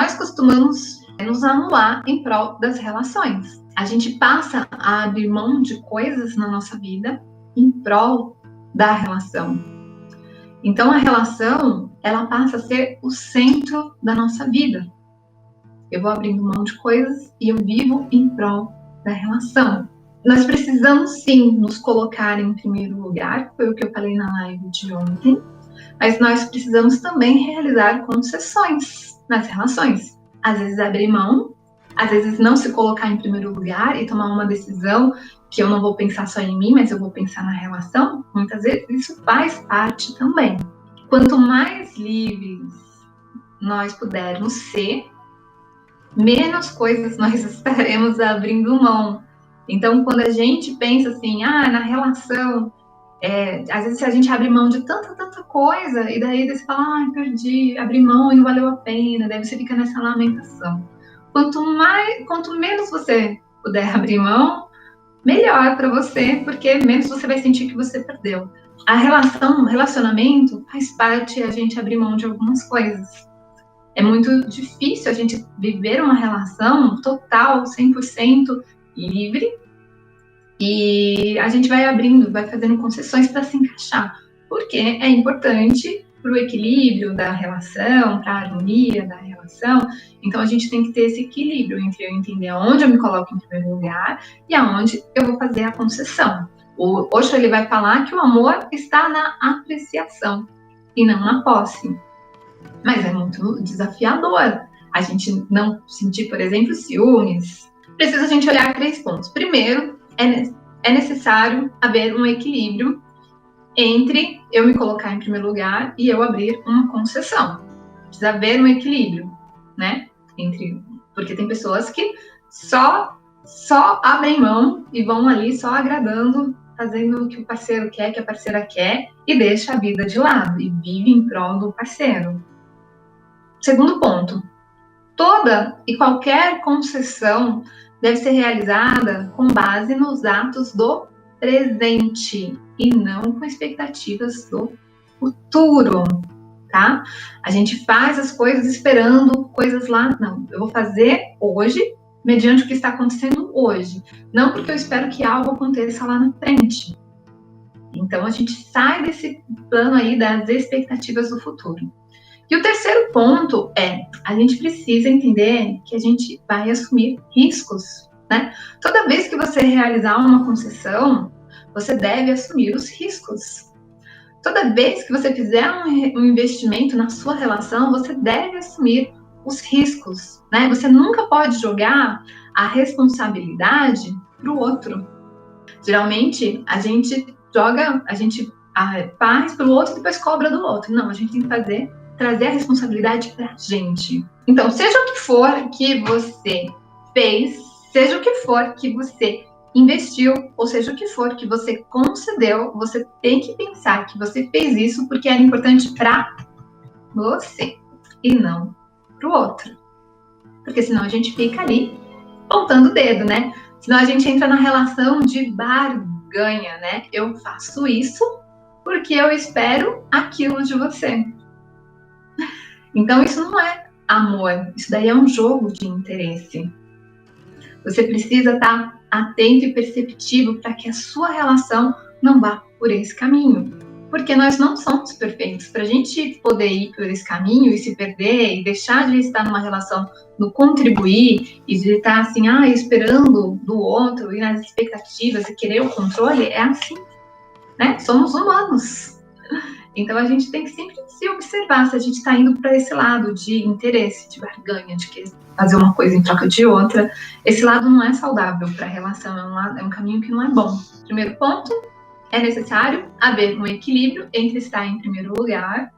nós costumamos nos anular em prol das relações. A gente passa a abrir mão de coisas na nossa vida em prol da relação. Então, a relação, ela passa a ser o centro da nossa vida. Eu vou abrindo mão de coisas e eu vivo em prol da relação. Nós precisamos, sim, nos colocar em primeiro lugar, foi o que eu falei na live de ontem, mas nós precisamos também realizar concessões nas relações. Às vezes abrir mão, às vezes não se colocar em primeiro lugar e tomar uma decisão que eu não vou pensar só em mim, mas eu vou pensar na relação. Muitas vezes isso faz parte também. Quanto mais livres nós pudermos ser, menos coisas nós estaremos abrindo mão. Então, quando a gente pensa assim, na relação, às vezes a gente abre mão de tanta coisa, e daí você fala, perdi, abri mão e não valeu a pena, daí você fica nessa lamentação. Quanto menos você puder abrir mão, melhor para você, porque menos você vai sentir que você perdeu. A relacionamento faz parte a gente abrir mão de algumas coisas. É muito difícil a gente viver uma relação total, 100% livre, e a gente vai abrindo, vai fazendo concessões para se encaixar, porque é importante para o equilíbrio da relação, para a harmonia da relação. Então a gente tem que ter esse equilíbrio entre eu entender aonde eu me coloco em primeiro lugar e aonde eu vou fazer a concessão. O Osho, ele vai falar que o amor está na apreciação e não na posse. Mas é muito desafiador a gente não sentir, por exemplo, ciúmes. Precisa a gente olhar 3 pontos. Primeiro, é necessário haver um equilíbrio entre eu me colocar em primeiro lugar e eu abrir uma concessão. Precisa haver um equilíbrio, né? Porque tem pessoas que só abrem mão e vão ali só agradando, fazendo o que o parceiro quer, que a parceira quer, e deixa a vida de lado e vive em prol do parceiro. Segundo ponto, toda e qualquer concessão deve ser realizada com base nos atos do presente e não com expectativas do futuro, tá? A gente faz as coisas esperando coisas lá, não, eu vou fazer hoje, mediante o que está acontecendo hoje, não porque eu espero que algo aconteça lá na frente. Então a gente sai desse plano aí das expectativas do futuro. E o terceiro ponto a gente precisa entender que a gente vai assumir riscos, né? Toda vez que você realizar uma concessão, você deve assumir os riscos. Toda vez que você fizer um investimento na sua relação, você deve assumir os riscos, né? Você nunca pode jogar a responsabilidade para o outro. Geralmente, a gente faz pelo outro e depois cobra do outro. Não, a gente tem que trazer a responsabilidade pra gente. Então, seja o que for que você fez, seja o que for que você investiu, ou seja o que for que você concedeu, você tem que pensar que você fez isso porque era importante para você e não para o outro. Porque senão a gente fica ali apontando o dedo, né? Senão a gente entra na relação de barganha, né? Eu faço isso porque eu espero aquilo de você. Então, isso não é amor, isso daí é um jogo de interesse. Você precisa estar atento e perceptivo para que a sua relação não vá por esse caminho. Porque nós não somos perfeitos. Para a gente poder ir por esse caminho e se perder e deixar de estar numa relação no contribuir e de estar assim, esperando do outro e nas expectativas e querer o controle, é assim, né? Somos humanos. Então, a gente tem que sempre se observar se a gente está indo para esse lado de interesse, de barganha, de querer fazer uma coisa em troca de outra. Esse lado não é saudável para a relação, é um caminho que não é bom. Primeiro ponto, é necessário haver um equilíbrio entre estar em primeiro lugar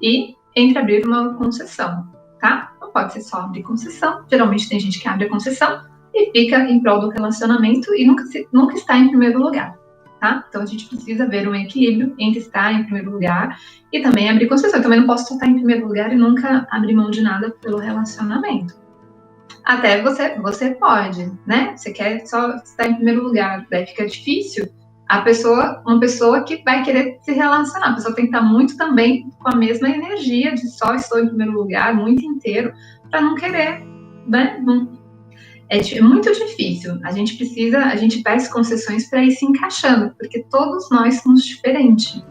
e entre abrir uma concessão, tá? Não pode ser só abrir concessão. Geralmente tem gente que abre a concessão e fica em prol do relacionamento e nunca está em primeiro lugar. Tá? Então, a gente precisa ver um equilíbrio entre estar em primeiro lugar e também abrir concessão. Eu também não posso estar em primeiro lugar e nunca abrir mão de nada pelo relacionamento. Até você pode, né? Você quer só estar em primeiro lugar, daí fica difícil. Uma pessoa que vai querer se relacionar, a pessoa tem que estar muito também com a mesma energia de só estou em primeiro lugar, muito inteiro, para não querer, né? É muito difícil. A gente faz concessões para ir se encaixando, porque todos nós somos diferentes,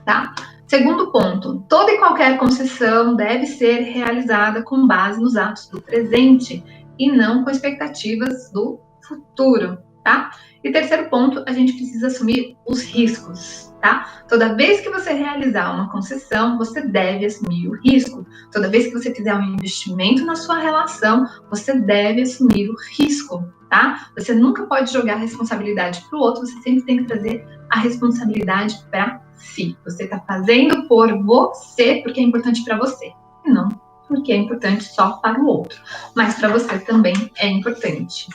tá? Segundo ponto, toda e qualquer concessão deve ser realizada com base nos atos do presente e não com expectativas do futuro, tá? E terceiro ponto, a gente precisa assumir os riscos, tá? Toda vez que você realizar uma concessão, você deve assumir o risco. Toda vez que você fizer um investimento na sua relação, você deve assumir o risco, tá? Você nunca pode jogar a responsabilidade para o outro, você sempre tem que trazer a responsabilidade para si. Você está fazendo por você porque é importante para você, e não porque é importante só para o outro, mas para você também é importante.